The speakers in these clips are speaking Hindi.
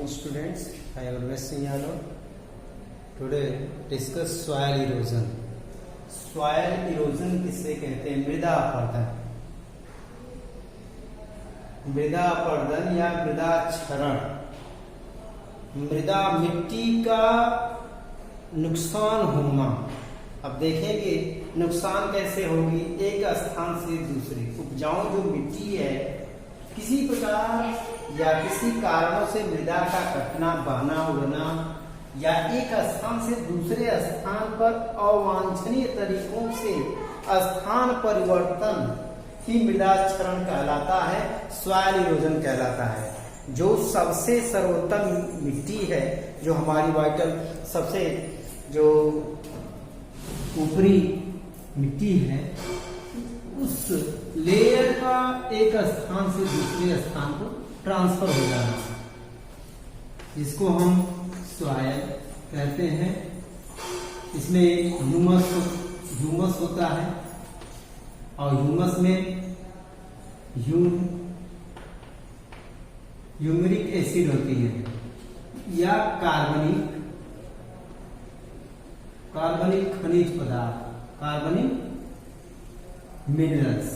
morning students. I am Always Singh Yadav. Today discuss soil erosion. Soil erosion किसे कहते हैं? मृदा अपरदन। मृदा अपरदन या मृदा क्षरण, मृदा मिट्टी का नुकसान होना। अब देखेंगे नुकसान कैसे होगी। एक स्थान से दूसरे उपजाऊ जो मिट्टी है किसी प्रकार या किसी कारणों से मृदा का कटना, बहना, उड़ना या एक स्थान से दूसरे स्थान पर अवांछनीय तरीकों से स्थान परिवर्तन ही मृदा क्षरण कहलाता है, सॉइल इरोजन कहलाता है। जो सबसे सर्वोत्तम मिट्टी है, जो हमारी वाइटल सबसे जो ऊपरी मिट्टी है, उस लेयर का एक स्थान से दूसरे स्थान को ट्रांसफर हो जाना, जिसको हम सॉइल कहते हैं। इसमें ह्यूमस होता है और ह्यूमस में ह्यूमरिक एसिड होती है या कार्बनिक खनिज पदार्थ, कार्बनिक मिनरल्स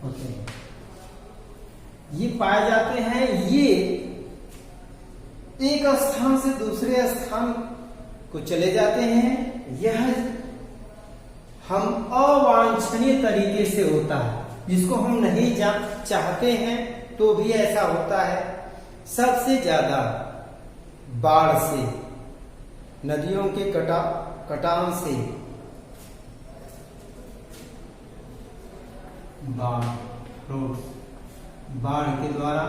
होते हैं। ये पाए जाते हैं। ये एक स्थान से दूसरे स्थान को चले जाते हैं। यह हम अवांछनीय तरीके से होता है, जिसको हम नहीं चाहते हैं तो भी ऐसा होता है। सबसे ज्यादा बाढ़ से, नदियों के कटान से, बाढ़ के द्वारा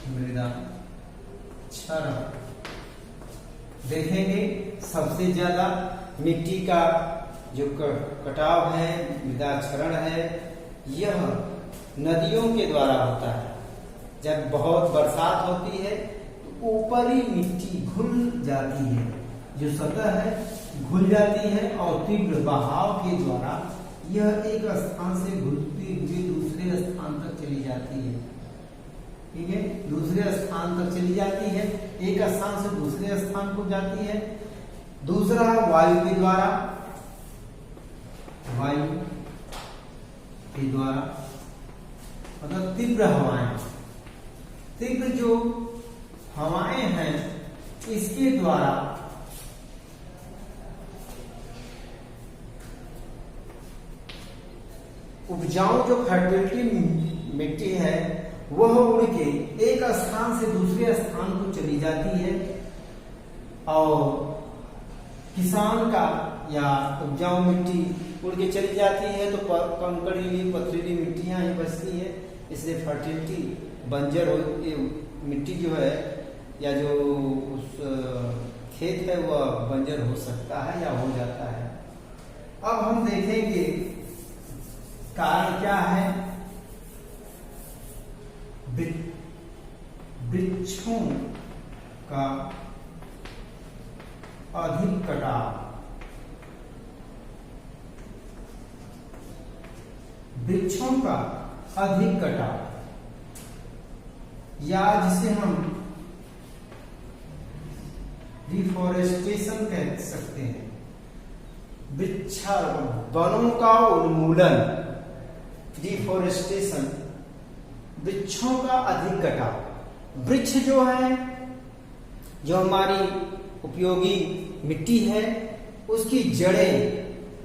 मृदा क्षरण देखेंगे। सबसे ज्यादा मिट्टी का जो कटाव है, मृदा क्षरण है, यह नदियों के द्वारा होता है। जब बहुत बरसात होती है तो ऊपरी मिट्टी घुल जाती है, जो सतह है घुल जाती है और तीव्र बहाव के द्वारा यह एक स्थान से घुलती हुई दूसरे स्थान तक चली जाती है। ठीक है, दूसरे स्थान तक चली जाती है, एक स्थान से दूसरे स्थान को जाती है। दूसरा वायु के द्वारा, मतलब तीव्र हवाएं, तीव्र जो हवाएं हैं, इसके द्वारा उपजाऊ जो फर्टिलिटी मिट्टी है वह उड़ के एक स्थान से दूसरे स्थान को चली जाती है और किसान का या उपजाऊ मिट्टी उड़ के चली जाती है तो कंकड़ीली पथरीली मिट्टियां ही बचती है। इसलिए फर्टिलिटी बंजर हो, मिट्टी जो है या जो उस खेत है वह बंजर हो सकता है या हो जाता है। अब हम देखेंगे कारण क्या है। वृक्षों का अधिक कटाव, वृक्षों का अधिक कटाव या जिसे हम डिफॉरेस्टेशन कह सकते हैं, वनों का उन्मूलन, डिफॉरेस्टेशन, वृक्षों का अधिक कटाव। वृक्ष जो है, जो हमारी उपयोगी मिट्टी है, उसकी जड़ें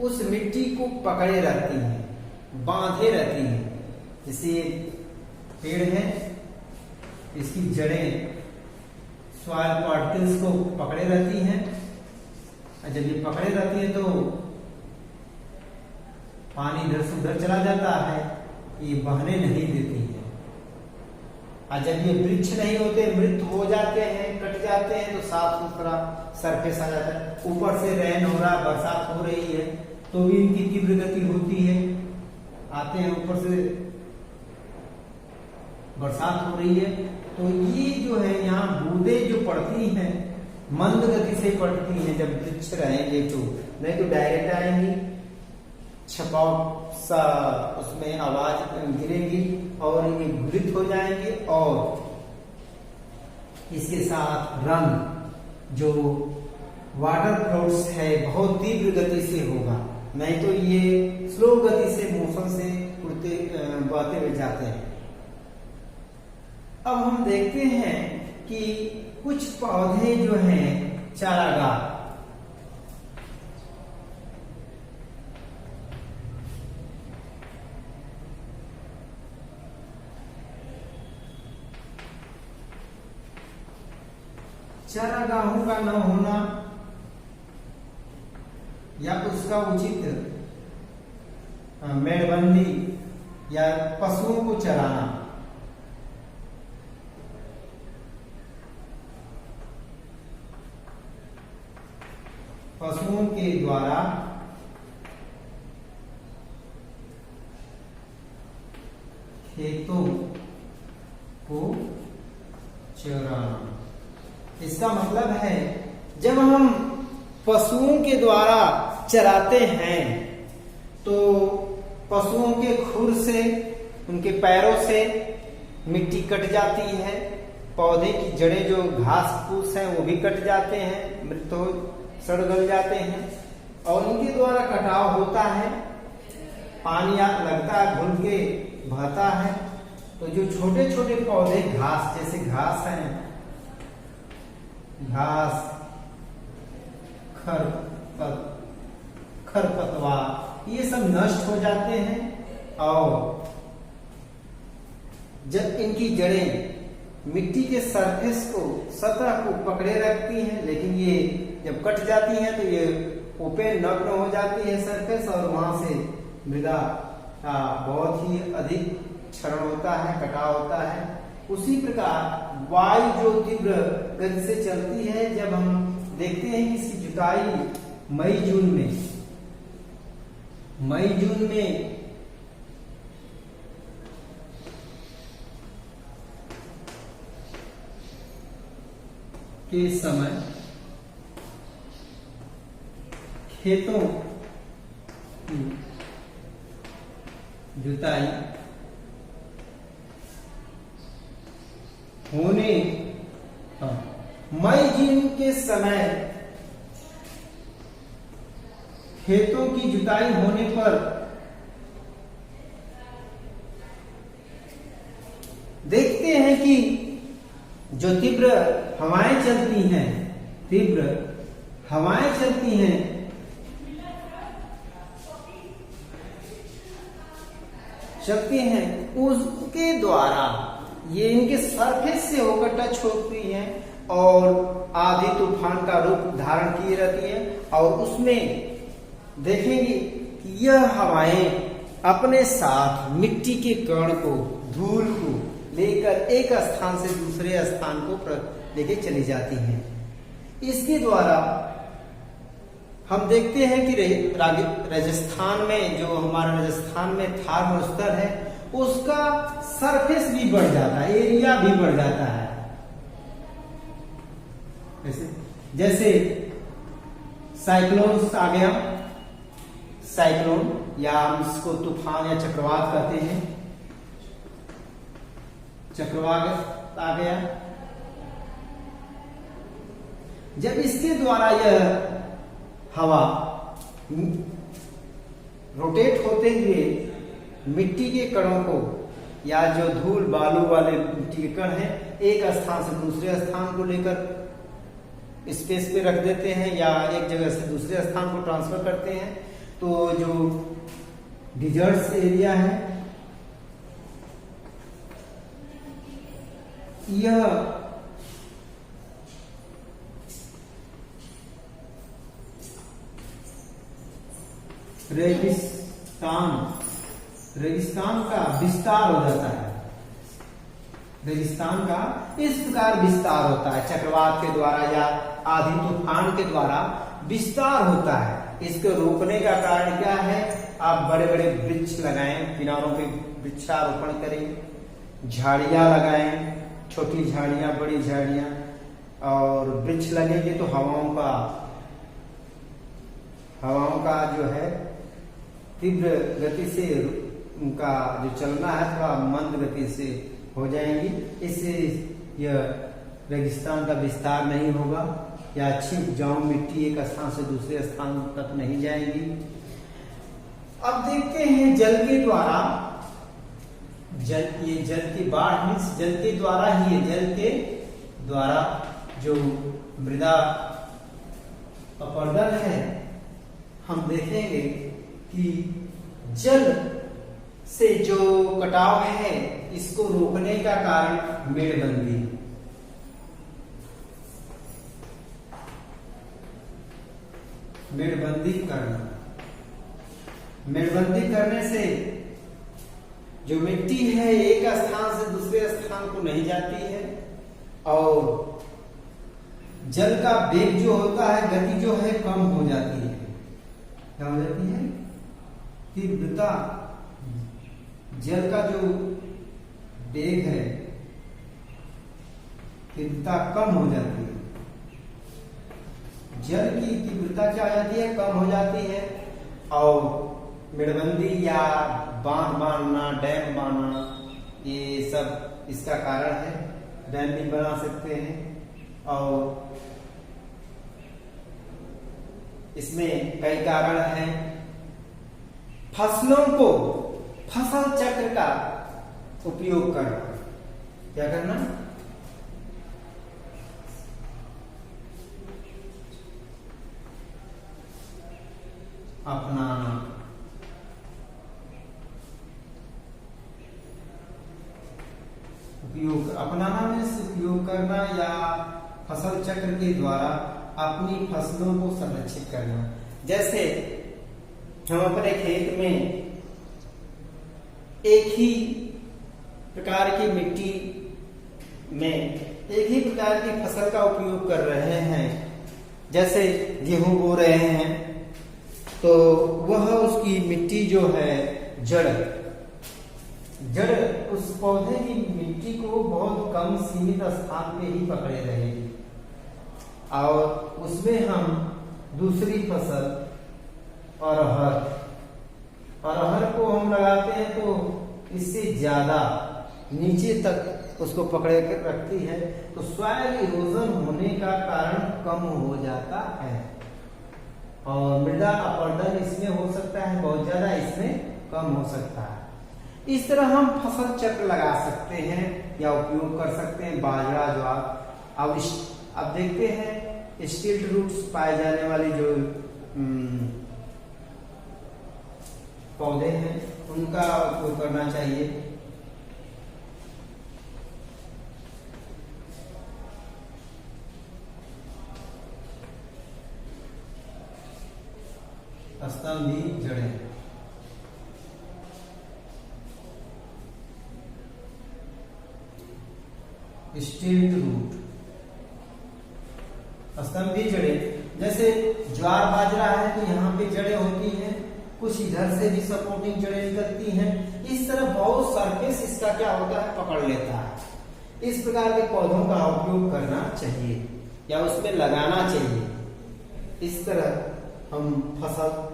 उस मिट्टी को पकड़े रहती हैं, बांधे रहती हैं। जैसे पेड़ है, इसकी जड़ें सॉइल पार्टिकल्स को पकड़े रहती हैं, और जब ये पकड़े रहती है तो पानी इधर से उधर चला जाता है, ये बहने नहीं देती है। और जब ये वृक्ष नहीं होते, मृत हो जाते हैं, कट जाते हैं, तो साफ सुथरा सरफेस आ जाता है। ऊपर से रेन हो रहा, बरसात हो रही है तो भी इनकी तीव्र गति होती है, आते हैं ऊपर से बरसात हो रही है तो ये जो है यहाँ बूंदे जो पड़ती हैं मंद गति से पड़ती हैं जब वृक्ष रहेंगे तो, नहीं तो डायरेक्ट आएंगी, छपाव सा उसमें आवाज गिरेगी और ये घुलित हो जाएंगे और इसके साथ रंग जो वाटर फ्लोट्स है बहुत तीव्र गति से होगा, नहीं तो ये स्लो गति से मोशन से उड़ते बहते हुए जाते हैं। अब हम देखते हैं कि कुछ पौधे जो हैं चारागाह, चारागाहों का न होना या उसका उचित मेड़बंदी या पशुओं को चराना, पशुओं के द्वारा खेतों को चराना। इसका मतलब है जब हम पशुओं के द्वारा चराते हैं तो पशुओं के खुर से, उनके पैरों से मिट्टी कट जाती है, पौधे की जड़ें जो घास फूस है वो भी कट जाते हैं, मृत हो सड़ गल जाते हैं और उनके द्वारा कटाव होता है, पानी लगता है, घुल के बहता है। तो जो छोटे छोटे पौधे घास, जैसे घास है, घास, खरपतवार, ये सब नष्ट हो जाते हैं और जब इनकी जड़ें मिट्टी के सरफेस को, सतह को पकड़े रखती हैं, लेकिन ये जब कट जाती हैं तो ये ओपन नग्न हो जाती है सरफेस और वहां से मृदा का बहुत ही अधिक क्षरण होता है, कटाव होता है। उसी प्रकार वायु जो तीव्र गति से चलती है, जब हम देखते हैं कि इसकी जुताई मई जून में के समय खेतों की जुताई होने, मई जून के समय खेतों की जुताई होने पर देखते हैं कि जो तीव्र हवाएं चलती हैं, उसके द्वारा ये इनके सरफेस से होकर टच होती हैं और आधी तूफान का रूप धारण किए रहती है और उसमें देखेंगे कि यह हवाएं अपने साथ मिट्टी के कण को, धूल को लेकर एक स्थान से दूसरे स्थान को लेके चली जाती हैं। इसके द्वारा हम देखते हैं कि राजस्थान में, जो हमारा राजस्थान में थार मरुस्थल है, उसका सरफेस भी बढ़ जाता है, एरिया भी बढ़ जाता है। जैसे साइक्लोन आ गया, साइक्लोन या हम इसको तूफान या चक्रवात कहते हैं, चक्रवात आ गया। जब इसके द्वारा यह हवा रोटेट होते हुए मिट्टी के कणों को, या जो धूल बालू वाले मिट्टी के कण हैं, एक स्थान से दूसरे स्थान को लेकर स्पेस पे रख देते हैं या एक जगह से दूसरे स्थान को ट्रांसफर करते हैं। तो जो डिजर्ट्स एरिया है, यह रेगिस्तान का विस्तार हो जाता है। रेगिस्तान का इस प्रकार विस्तार होता है, चक्रवात के द्वारा या आधी तूफान के द्वारा विस्तार होता है। इसको रोकने का कारण क्या है? आप बड़े बड़े वृक्ष लगाएं, किनारों पे वृक्षारोपण करें, झाड़ियां लगाएं, छोटी झाड़ियां, बड़ी झाड़ियां, और वृक्ष लगेंगे तो हवाओं का जो है तीव्र गति से उनका जो चलना है थोड़ा मंद गति से हो जाएंगी। इससे यह रेगिस्तान का विस्तार नहीं होगा या अच्छी उपजाऊ मिट्टी एक स्थान से दूसरे स्थान तक नहीं जाएगी। अब देखते हैं जल के द्वारा, ये जल की बाढ़ मीन्स जल के द्वारा ही है, जल के द्वारा जो मृदा अपरदन है, हम देखेंगे कि जल से जो कटाव है इसको रोकने का कारण मेड़बंदी। मेड़बंदी करना, मेड़बंदी करने से जो मिट्टी है एक स्थान से दूसरे स्थान को नहीं जाती है और जल का वेग जो होता है, गति जो है कम हो जाती है। क्या हो जाती है? तीव्रता, जल का जो वेग है तीव्रता कम हो जाती है। जल की तीव्रता क्या हो जाती है? कम हो जाती है। और मेड़बंदी या बांध बांधना, डैम बांधना, ये सब इसका कारण है। डैम भी बना सकते हैं और इसमें कई कारण हैं। फसलों को फसल चक्र का उपयोग करना, क्या करना? अपनाना, उपयोग, अपनाना में उपयोग करना या फसल चक्र के द्वारा अपनी फसलों को संरक्षित करना। जैसे हम अपने खेत में एक ही प्रकार की मिट्टी में एक ही प्रकार की फसल का उपयोग कर रहे हैं, जैसे गेहूं बो रहे हैं तो वह उसकी मिट्टी जो है जड़ उस पौधे की मिट्टी को बहुत कम सीमित स्थान पे ही पकड़े रहेगी और उसमें हम दूसरी फसल अरहर को हम लगाते हैं तो इससे ज्यादा नीचे तक उसको पकड़े कर रखती है, तो सॉइल इरोजन होने का कारण कम हो जाता है और मृदा अपरदन इसमें हो सकता है बहुत ज्यादा, इसमें कम हो सकता है। इस तरह हम फसल चक्र लगा सकते हैं या उपयोग कर सकते हैं। बाजरा, ज्वार। अब देखते हैं स्टिल्ट रूट्स पाए जाने वाली जो पौधे हैं उनका उपयोग करना चाहिए। स्तंभी जड़ें, स्टिल्ट रूट, स्तंभी जड़ें। जैसे ज्वार बाजरा है तो यहाँ पे जड़ें होती हैं, कुछ इधर से भी सपोर्टिंग जड़ें निकलती हैं। इस तरह बहुत सरफेस इसका क्या होता है, पकड़ लेता है। इस प्रकार के पौधों का उपयोग करना चाहिए या उसमें लगाना चाहिए। इस तरह हम फसल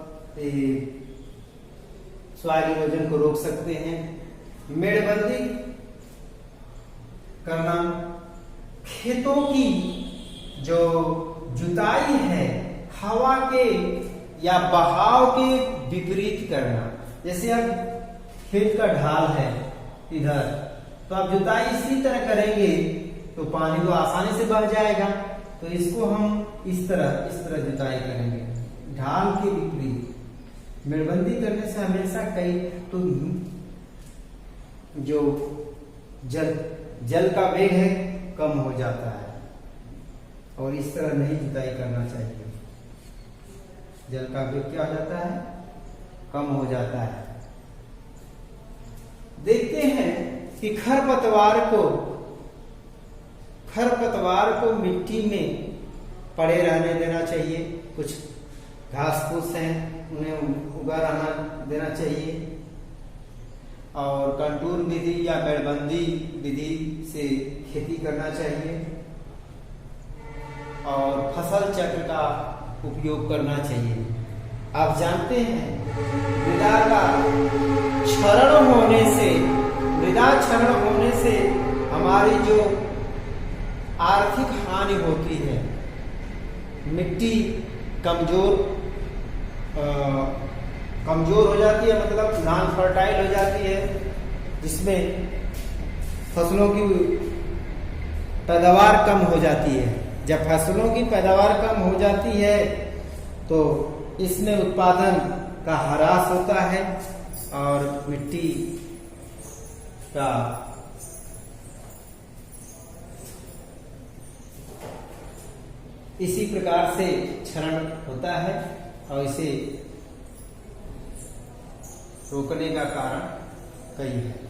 सॉइल इरोजन को रोक सकते हैं। मेड़बंदी करना, खेतों की जो जुताई है हवा के या बहाव के विपरीत करना। जैसे अब खेत का ढाल है इधर, तो आप जुताई इसी तरह करेंगे तो पानी तो आसानी से बह जाएगा, तो इसको हम इस तरह जुताई करेंगे, ढाल के विपरीत। मेड़बंदी करने से हमेशा कई तो जो जल का वेग है कम हो जाता है और इस तरह नहीं जुताई करना चाहिए। जल का वेग क्या हो जाता है, कम हो जाता है। देखते हैं कि खरपतवार को मिट्टी में पड़े रहने देना चाहिए। कुछ घास फूस हैं उन्हें उगा रहना देना चाहिए और कंटूर विधि या मेड़बंदी विधि से खेती करना चाहिए। और फसल चक्र का उपयोग करना चाहिए। आप जानते हैं मृदा का क्षरण होने से, मृदा क्षरण होने से हमारी जो आर्थिक हानि होती है, मिट्टी कमजोर हो जाती है, मतलब नॉन फर्टाइल हो जाती है, जिसमें फसलों की पैदावार कम हो जाती है। जब फसलों की पैदावार कम हो जाती है तो इसमें उत्पादन का ह्रास होता है और मिट्टी का इसी प्रकार से क्षरण होता है और इसे रोकने का कारण कई है।